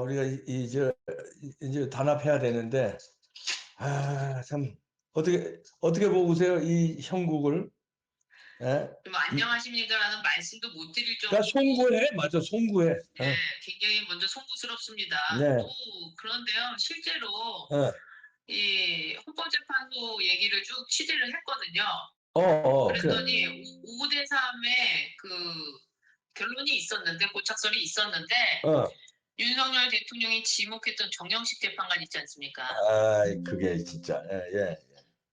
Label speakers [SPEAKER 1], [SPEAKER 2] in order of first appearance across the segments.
[SPEAKER 1] 우리가 이제 단합해야 되는데, 참, 어떻게 보세요, 이 형국을? 예?
[SPEAKER 2] 좀 안녕하십니까라는 말씀도 못 드릴
[SPEAKER 1] 그러니까
[SPEAKER 2] 정도로
[SPEAKER 1] 송구해, 맞아, 송구해.
[SPEAKER 2] 네, 굉장히 먼저 송구스럽습니다.
[SPEAKER 1] 네.
[SPEAKER 2] 또 그런데요, 실제로
[SPEAKER 1] 어,
[SPEAKER 2] 이 헌법재판소 얘기를 쭉 취재를 했거든요.
[SPEAKER 1] 그래.
[SPEAKER 2] 그랬더니 5대 3의 그 결론이 있었는데, 고착설이 있었는데,
[SPEAKER 1] 어,
[SPEAKER 2] 윤석열 대통령이 지목했던 정영식 재판관 있지 않습니까?
[SPEAKER 1] 그게 진짜, 예.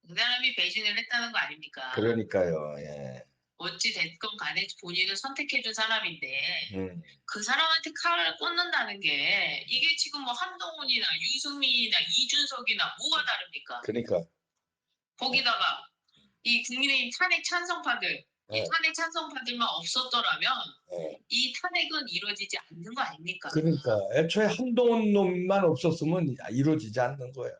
[SPEAKER 2] 그 사람이 배신을 했다는 거 아닙니까?
[SPEAKER 1] 그러니까요, 예.
[SPEAKER 2] 어찌 됐건 간에 본인을 선택해준 사람인데,
[SPEAKER 1] 음,
[SPEAKER 2] 그 사람한테 칼을 꽂는다는 게 이게 지금 뭐 한동훈이나 유승민이나 이준석이나 뭐가 다릅니까?
[SPEAKER 1] 그러니까,
[SPEAKER 2] 거기다가 이 국민의힘 탄핵 찬성파들, 이
[SPEAKER 1] 예,
[SPEAKER 2] 탄핵 찬성파들만 없었더라면
[SPEAKER 1] 예.
[SPEAKER 2] 이 탄핵은 이루어지지 않는 거 아닙니까?
[SPEAKER 1] 그러니까, 애초에 한동훈 놈만 없었으면 이루어지지 않는 거야.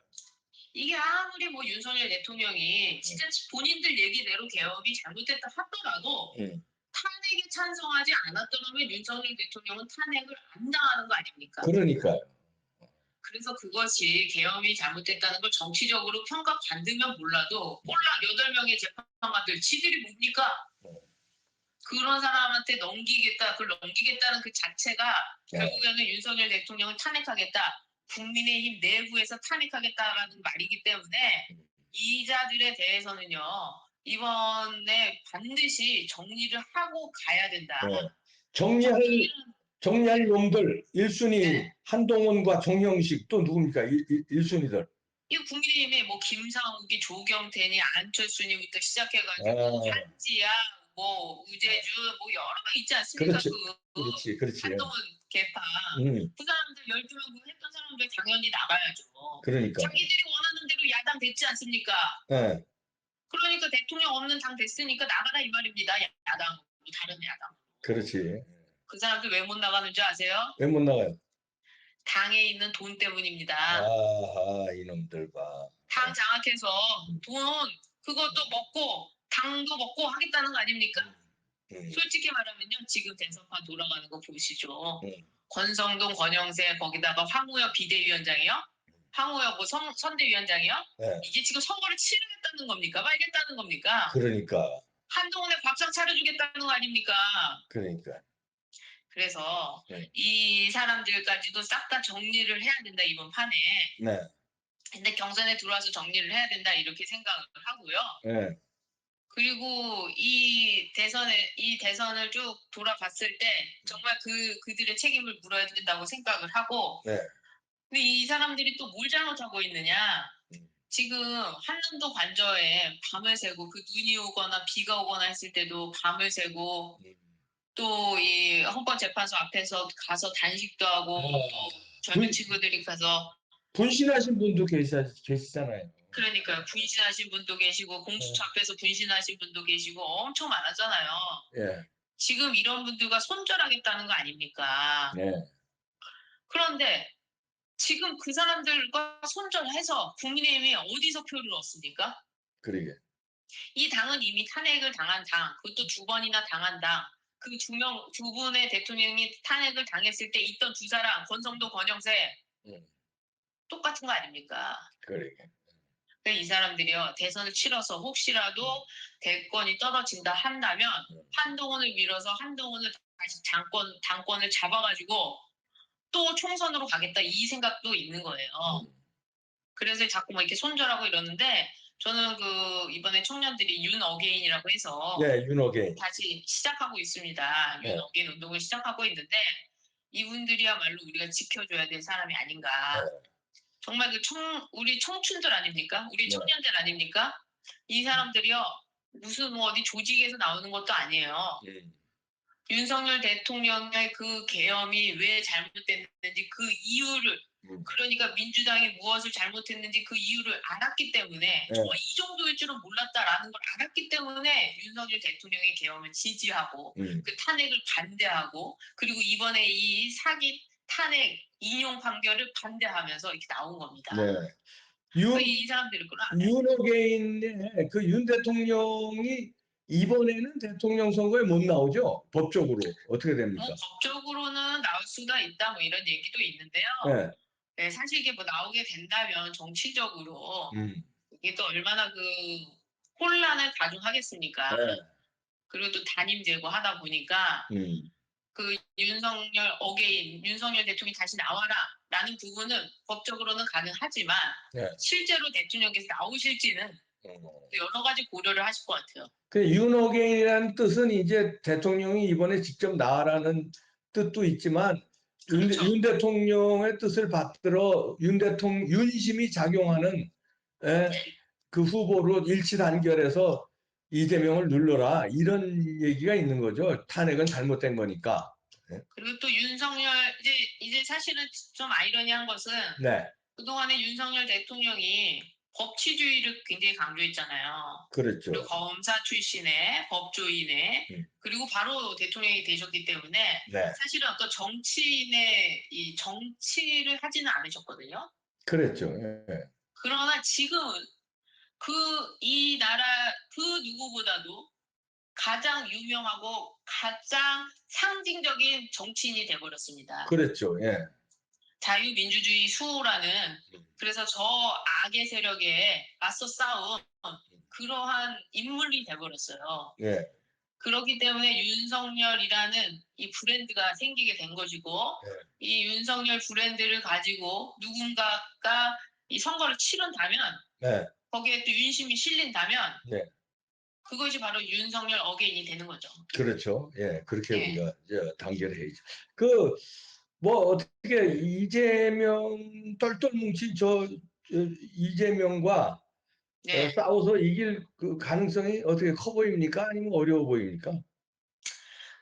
[SPEAKER 2] 이게 아무리 뭐 윤석열 대통령이 진짜 본인들 얘기대로 개혁이 잘못됐다 하더라도 탄핵에 찬성하지 않았더라면 윤석열 대통령은 탄핵을 안 당하는 거 아닙니까?
[SPEAKER 1] 그러니까요.
[SPEAKER 2] 그래서 그것이 계엄이 잘못됐다는 걸 정치적으로 평가받으면 몰라도 꼴랑 8명의 재판관들 지들이 뭡니까? 그런 사람한테 그걸 넘기겠다는 그 자체가 결국에는 윤석열 대통령을 탄핵하겠다. 국민의힘 내부에서 탄핵하겠다라는 말이기 때문에 이 자들에 대해서는요. 이번에 반드시 정리를 하고 가야 된다.
[SPEAKER 1] 정리할 놈들 1순위
[SPEAKER 2] 네.
[SPEAKER 1] 한동훈과 정형식 또 누굽니까? 1순위들.
[SPEAKER 2] 이 국민의힘에 뭐 김상욱이 조경태니 안철수니부터 시작해가지고 한지야 뭐 우재주 뭐 여러 명 있지 않습니까?
[SPEAKER 1] 그렇지.
[SPEAKER 2] 한동훈 개파 그 사람들 12명 했던 사람들 당연히 나가야죠.
[SPEAKER 1] 그러니까.
[SPEAKER 2] 자기들이 원하는 대로 야당 됐지 않습니까?
[SPEAKER 1] 네.
[SPEAKER 2] 그러니까 대통령 없는 당 됐으니까 나가라 이 말입니다. 야당으로 다른 야당.
[SPEAKER 1] 그렇지.
[SPEAKER 2] 그 사람들 왜 못 나가는지 아세요?
[SPEAKER 1] 왜 못 나가요?
[SPEAKER 2] 당에 있는 돈 때문입니다.
[SPEAKER 1] 이놈들 봐.
[SPEAKER 2] 당 장악해서 돈 그것도 먹고 당도 먹고 하겠다는 거 아닙니까? 솔직히 말하면요. 지금 대선판 돌아가는 거 보시죠. 권성동, 권영세 거기다가 황우여 비대위원장이요? 황우여 뭐 선대위원장이요? 이게 지금 선거를 치르겠다는 겁니까? 말겠다는 겁니까?
[SPEAKER 1] 그러니까.
[SPEAKER 2] 한동훈에 밥상 차려주겠다는 거 아닙니까?
[SPEAKER 1] 그러니까.
[SPEAKER 2] 그래서 이 사람들까지도 싹 다 정리를 해야 된다 이번 판에.
[SPEAKER 1] 네.
[SPEAKER 2] 근데 경선에 들어와서 정리를 해야 된다 이렇게 생각을 하고요.
[SPEAKER 1] 네.
[SPEAKER 2] 그리고 이 대선을 쭉 돌아봤을 때 정말 그들의 책임을 물어야 된다고 생각을 하고.
[SPEAKER 1] 네.
[SPEAKER 2] 근데 이 사람들이 또 뭘 잘못하고 있느냐? 지금 한남도 관저에 밤을 새고 그 눈이 오거나 비가 오거나 했을 때도 밤을 새고 또 이 헌법재판소 앞에서 가서 단식도 하고 또 젊은 친구들이 가서
[SPEAKER 1] 분신하신 분도 계시잖아요.
[SPEAKER 2] 그러니까요. 분신하신 분도 계시고 공수처 앞에서 분신하신 분도 계시고 엄청 많았잖아요.
[SPEAKER 1] 예.
[SPEAKER 2] 지금 이런 분들과 손절하겠다는 거 아닙니까?
[SPEAKER 1] 네.
[SPEAKER 2] 그런데 지금 그 사람들과 손절해서 국민의힘이 어디서 표를 얻습니까?
[SPEAKER 1] 그러게.
[SPEAKER 2] 이 당은 이미 탄핵을 당한 당, 그것도 2번이나 당한 당, 그 두 분의 대통령이 탄핵을 당했을 때 있던 두 사람, 권성도, 권영세, 똑같은 거 아닙니까?
[SPEAKER 1] 그러게.
[SPEAKER 2] 이 사람들이요, 대선을 치러서 혹시라도 대권이 떨어진다 한다면 한동훈을 밀어서 한동훈을 다시 당권을 잡아가지고 또 총선으로 가겠다 이 생각도 있는 거예요. 그래서 자꾸 막 이렇게 손절하고 이러는데 저는 이번에 청년들이 윤어게인이라고 해서
[SPEAKER 1] 윤어게인
[SPEAKER 2] 다시 시작하고 있습니다. 윤어게인 운동을 시작하고 있는데 이분들이야말로 우리가 지켜줘야 될 사람이 아닌가. 정말 우리 청춘들 아닙니까? 우리 청년들 아닙니까? 이 사람들이요 무슨 뭐 어디 조직에서 나오는 것도 아니에요. 윤석열 대통령의 그 계엄이 왜 잘못됐는지 그 이유를 그러니까 민주당이 무엇을 잘못했는지 그 이유를 알았기 때문에 정말 이 정도일 줄은 몰랐다라는 걸 알았기 때문에 윤석열 대통령의 계엄을 지지하고 그 탄핵을 반대하고 그리고 이번에 이 사기 탄핵 인용 판결을 반대하면서 이렇게 나온 겁니다. 이 사람들이
[SPEAKER 1] 윤어게인의 그 윤 대통령이 이번에는 대통령 선거에 못 나오죠? 법적으로 어떻게
[SPEAKER 2] 뭐
[SPEAKER 1] 됩니까?
[SPEAKER 2] 법적으로는 나올 수가 있다 뭐 이런 얘기도 있는데요.
[SPEAKER 1] 네.
[SPEAKER 2] 네, 사실 이게 뭐 나오게 된다면 정치적으로
[SPEAKER 1] 음.
[SPEAKER 2] 이게 또 얼마나 그 혼란을 가중하겠습니까?
[SPEAKER 1] 네.
[SPEAKER 2] 그리고 또 단임 제거하다 보니까
[SPEAKER 1] 음.
[SPEAKER 2] 그 윤석열 어게인, 윤석열 대통령이 다시 나와라라는 부분은 법적으로는 가능하지만
[SPEAKER 1] 네.
[SPEAKER 2] 실제로 대통령께서 나오실지는 여러 가지 고려를 하실 것 같아요.
[SPEAKER 1] 그 윤어게인이라는 뜻은 이제 대통령이 이번에 직접 나와라는 뜻도 있지만
[SPEAKER 2] 그렇죠.
[SPEAKER 1] 윤 대통령의 뜻을 받들어 윤심이 작용하는 그 후보로 일치 단결해서 이재명을 눌러라 이런 얘기가 있는 거죠. 탄핵은 잘못된 거니까.
[SPEAKER 2] 그리고 또 윤석열 이제 사실은 좀 아이러니한 것은
[SPEAKER 1] 네,
[SPEAKER 2] 그동안에 윤석열 대통령이 법치주의를 굉장히 강조했잖아요.
[SPEAKER 1] 그렇죠.
[SPEAKER 2] 그리고 검사 출신의 법조인의 그리고 바로 대통령이 되셨기 때문에
[SPEAKER 1] 네,
[SPEAKER 2] 사실은 어떤 정치인의 이 정치를 하지는 않으셨거든요.
[SPEAKER 1] 그랬죠. 예.
[SPEAKER 2] 그러나 지금은 이 나라 그 누구보다도 가장 유명하고 가장 상징적인 정치인이 돼버렸습니다.
[SPEAKER 1] 그랬죠. 예.
[SPEAKER 2] 자유민주주의 수호라는 그래서 저 악의 세력에 맞서 싸운 그러한 인물이 돼버렸어요.
[SPEAKER 1] 예.
[SPEAKER 2] 그렇기 때문에 윤석열이라는 이 브랜드가 생기게 된 것이고 이 윤석열 브랜드를 가지고 누군가가 이 선거를 치른다면
[SPEAKER 1] 네.
[SPEAKER 2] 거기에 또 윤심이 실린다면
[SPEAKER 1] 네.
[SPEAKER 2] 그것이 바로 윤석열 어게인이 되는 거죠.
[SPEAKER 1] 그렇죠. 예, 그렇게
[SPEAKER 2] 네.
[SPEAKER 1] 우리가 이제 단결해야죠. 뭐 어떻게 이재명 똘똘 뭉친 이재명과
[SPEAKER 2] 네.
[SPEAKER 1] 싸워서 이길 그 가능성이 어떻게 커 보입니까? 아니면 어려워 보입니까?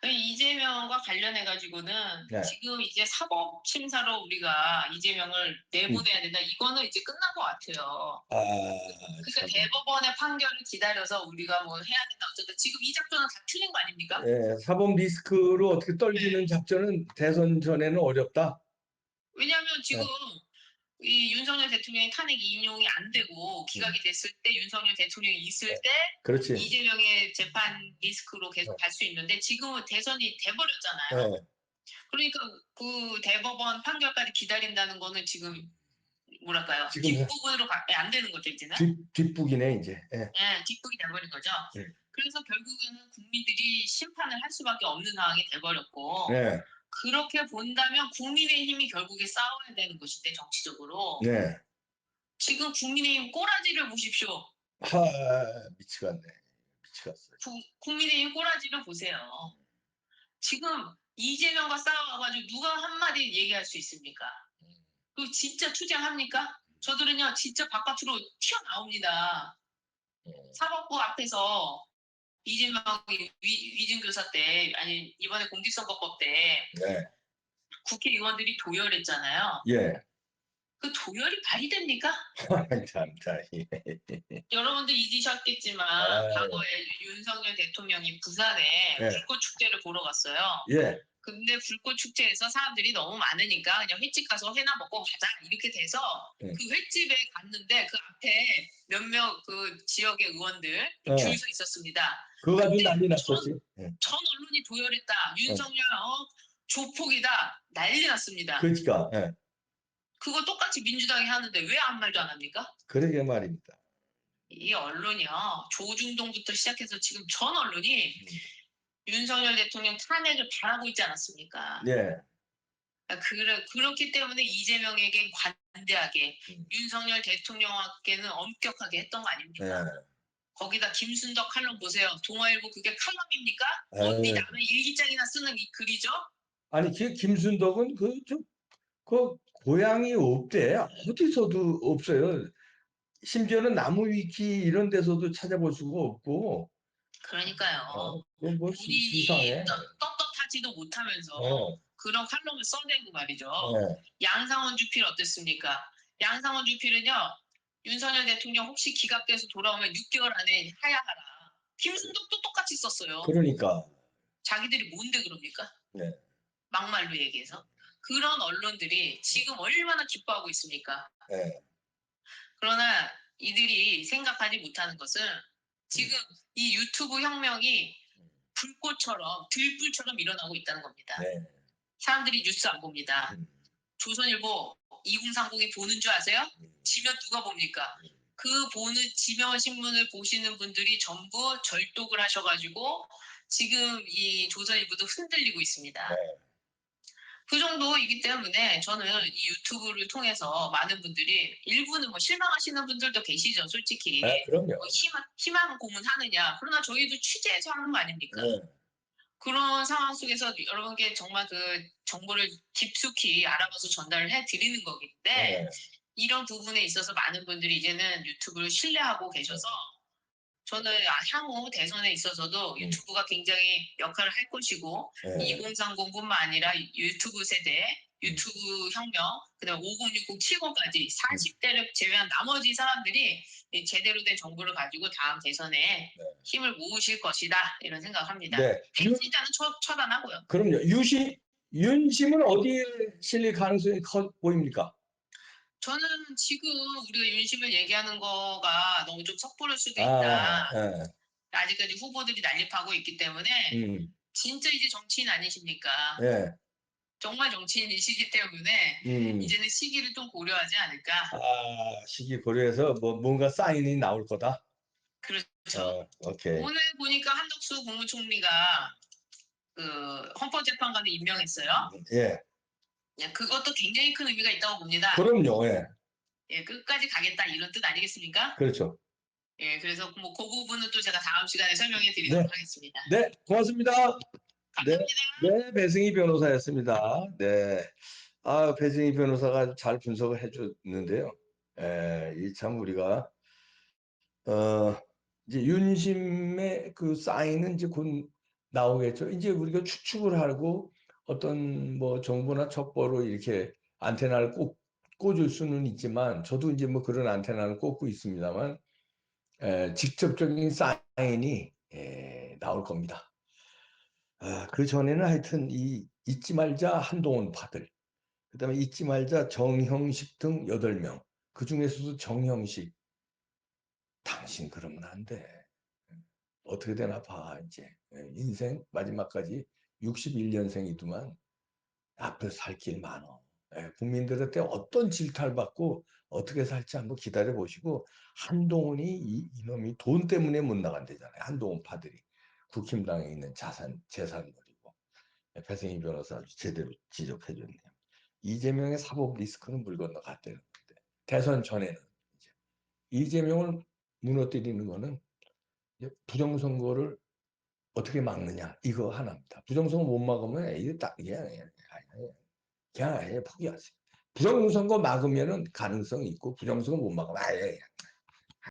[SPEAKER 2] 이재명과 관련해 가지고는
[SPEAKER 1] 네.
[SPEAKER 2] 지금 이제 사법 심사로 우리가 이재명을 내보내야 된다. 이거는 이제 끝난 것 같아요.
[SPEAKER 1] 아,
[SPEAKER 2] 그러니까
[SPEAKER 1] 참.
[SPEAKER 2] 대법원의 판결을 기다려서 우리가 뭐 해야 된다. 어쨌든 지금 이 작전은 다 틀린 거 아닙니까?
[SPEAKER 1] 예, 사법 리스크로 어떻게 떨기는 작전은 대선 전에는 어렵다.
[SPEAKER 2] 왜냐하면 지금 이 윤석열 대통령의 탄핵 인용이 안 되고 기각이 됐을 때 윤석열 대통령이 있을 때
[SPEAKER 1] 그렇지.
[SPEAKER 2] 이재명의 재판 리스크로 계속 갈 수 있는데 지금은 대선이 돼버렸잖아요.
[SPEAKER 1] 예,
[SPEAKER 2] 그러니까 그 대법원 판결까지 기다린다는 거는 지금 뭐랄까요?
[SPEAKER 1] 지금
[SPEAKER 2] 뒷부분으로 안 되는 거죠 이제는.
[SPEAKER 1] 뒷북이네 이제. 예.
[SPEAKER 2] 네, 뒷북이 돼버린 거죠.
[SPEAKER 1] 네.
[SPEAKER 2] 그래서 결국에는 국민들이 심판을 할 수밖에 없는 상황이 돼버렸고
[SPEAKER 1] 네.
[SPEAKER 2] 그렇게 본다면 국민의힘이 결국에 싸워야 되는 것인데 정치적으로
[SPEAKER 1] 네.
[SPEAKER 2] 지금 국민의힘 꼬라지를 보십시오.
[SPEAKER 1] 하, 미치겠네. 미치겠어요.
[SPEAKER 2] 국민의힘 꼬라지를 보세요. 지금 이재명과 싸워가지고 누가 한마디 얘기할 수 있습니까? 그 진짜 투쟁합니까? 저들은요 진짜 바깥으로 튀어나옵니다. 사법부 앞에서 이재명이 위증교사 때 아니 이번에 공직선거법 때
[SPEAKER 1] 네.
[SPEAKER 2] 국회의원들이 도열했잖아요.
[SPEAKER 1] 예.
[SPEAKER 2] 그 도열이 말이 됩니까?
[SPEAKER 1] 참, 예.
[SPEAKER 2] 여러분도 잊으셨겠지만 과거에 윤석열 대통령이 부산에
[SPEAKER 1] 예.
[SPEAKER 2] 불꽃 축제를 보러 갔어요.
[SPEAKER 1] 예.
[SPEAKER 2] 근데 불꽃 축제에서 사람들이 너무 많으니까 그냥 횟집 가서 회나 먹고 가자 이렇게 돼서 그 횟집에 갔는데 그 앞에 몇몇 그 지역의 의원들 줄 서 있었습니다.
[SPEAKER 1] 그거 가지고
[SPEAKER 2] 그때
[SPEAKER 1] 난리 났었지.
[SPEAKER 2] 전 언론이 도열했다. 윤석열 조폭이다. 난리 났습니다.
[SPEAKER 1] 그러니까. 예.
[SPEAKER 2] 그거 똑같이 민주당이 하는데 왜 아무 말도 안 합니까?
[SPEAKER 1] 그러게 말입니다.
[SPEAKER 2] 이 언론이요. 조중동부터 시작해서 지금 전 언론이 윤석열 대통령 탄핵을 바라고 있지 않았습니까?
[SPEAKER 1] 예.
[SPEAKER 2] 그렇기 때문에 이재명에게 관대하게 윤석열 대통령에게는 엄격하게 했던 거 아닙니까?
[SPEAKER 1] 예.
[SPEAKER 2] 거기다 김순덕 칼럼 보세요. 동아일보 그게 칼럼입니까?
[SPEAKER 1] 에이.
[SPEAKER 2] 어디 남의 일기장이나 쓰는 이 글이죠?
[SPEAKER 1] 아니 김순덕은 그 고향이 없대. 어디서도 없어요. 심지어는 나무위키 이런 데서도 찾아볼 수가 없고.
[SPEAKER 2] 그러니까요.
[SPEAKER 1] 그건 뭐
[SPEAKER 2] 본인이
[SPEAKER 1] 이상해.
[SPEAKER 2] 떳떳하지도 못하면서 그런 칼럼을 써내고 말이죠. 양상원 주필 어땠습니까? 양상원 주필은요. 윤석열 대통령 혹시 기각돼서 돌아오면 6개월 안에 하야하라. 김순덕도 똑같이 썼어요.
[SPEAKER 1] 그러니까.
[SPEAKER 2] 자기들이 뭔데 그럽니까?
[SPEAKER 1] 네.
[SPEAKER 2] 막말로 얘기해서. 그런 언론들이 지금 얼마나 기뻐하고 있습니까?
[SPEAKER 1] 네.
[SPEAKER 2] 그러나 이들이 생각하지 못하는 것은 지금 이 유튜브 혁명이 불꽃처럼 들불처럼 일어나고 있다는 겁니다.
[SPEAKER 1] 네.
[SPEAKER 2] 사람들이 뉴스 안 봅니다. 조선일보 2030이 보는 줄 아세요? 지면 누가 봅니까? 그 보는 지면 신문을 보시는 분들이 전부 절독을 하셔가지고 지금 이 조선일보도 흔들리고 있습니다.
[SPEAKER 1] 네.
[SPEAKER 2] 그 정도이기 때문에 저는 이 유튜브를 통해서 많은 분들이 일부는 뭐 실망하시는 분들도 계시죠, 솔직히.
[SPEAKER 1] 네, 그럼요.
[SPEAKER 2] 뭐 희망 고문하느냐. 그러나 저희도 취재해서 하는 거 아닙니까?
[SPEAKER 1] 네.
[SPEAKER 2] 그런 상황 속에서 여러분께 정말 그 정보를 깊숙이 알아봐서 전달을 해드리는 거기 때문에
[SPEAKER 1] 네.
[SPEAKER 2] 이런 부분에 있어서 많은 분들이 이제는 유튜브를 신뢰하고 계셔서 저는 향후 대선에 있어서도 유튜브가 굉장히 역할을 할 것이고
[SPEAKER 1] 네.
[SPEAKER 2] 2030뿐만 아니라 유튜브 세대, 유튜브 혁명, 그다음에 5060, 70까지 40대를 제외한 나머지 사람들이 제대로 된 정보를 가지고 다음 대선에 힘을 모으실 것이다 이런 생각합니다.
[SPEAKER 1] 네.
[SPEAKER 2] 배신자는 처단하고요.
[SPEAKER 1] 그럼요. 윤심은 어디에 실릴 가능성이 커 보입니까?
[SPEAKER 2] 저는 지금 우리가 윤심을 얘기하는 거가 너무 좀 섣부를 수도 있다.
[SPEAKER 1] 예.
[SPEAKER 2] 아직까지 후보들이 난립하고 있기 때문에 진짜 이제 정치인 아니십니까?
[SPEAKER 1] 예.
[SPEAKER 2] 정말 정치인이시기 때문에 이제는 시기를 좀 고려하지 않을까.
[SPEAKER 1] 시기 고려해서 뭔가 사인이 나올 거다.
[SPEAKER 2] 그렇죠.
[SPEAKER 1] 오케이.
[SPEAKER 2] 오늘 보니까 한덕수 국무총리가 그 헌법재판관을 임명했어요.
[SPEAKER 1] 예.
[SPEAKER 2] 그것도 굉장히 큰 의미가 있다고 봅니다.
[SPEAKER 1] 그럼요. 예.
[SPEAKER 2] 예, 끝까지 가겠다 이런 뜻 아니겠습니까?
[SPEAKER 1] 그렇죠.
[SPEAKER 2] 예, 그래서 뭐 그 부분은 또 제가 다음 시간에 설명해 드리도록 하겠습니다.
[SPEAKER 1] 네, 고맙습니다.
[SPEAKER 2] 감사합니다.
[SPEAKER 1] 네, 배승희 변호사였습니다. 네. 배승희 변호사가 잘 분석을 해줬는데요. 이 참 우리가 이제 윤심의 그 사인은 이제 곧 나오겠죠. 이제 우리가 추측을 하고 어떤 뭐 정보나 첩보로 이렇게 안테나를 꽂을 수는 있지만 저도 이제 뭐 그런 안테나를 꽂고 있습니다만 직접적인 사인이 나올 겁니다. 그 전에는 하여튼 잊지 말자 한동훈파들, 그다음에 잊지 말자 정형식 등 8명, 그 중에서도 정형식, 당신 그러면 안 돼. 어떻게 되나 봐 이제. 인생 마지막까지 61년생이더만 앞에 살 길 많어. 국민들한테 어떤 질타를 받고 어떻게 살지 한번 기다려 보시고, 한동훈이 이놈이 돈 때문에 못 나간대잖아요. 한동훈 파들이 국힘당에 있는 재산 버리고. 배승희 변호사 아주 제대로 지적해 줬네요. 이재명의 사법 리스크는 물 건너 갔다는 건데, 대선 전에는 이제 이재명을 무너뜨리는 거는 부정선거를 어떻게 막느냐 이거 하나입니다. 부정선거 못 막으면 이게 딱 그냥 포기하세요. 부정선거 막으면은 가능성이 있고 부정선거 못 막으면 아예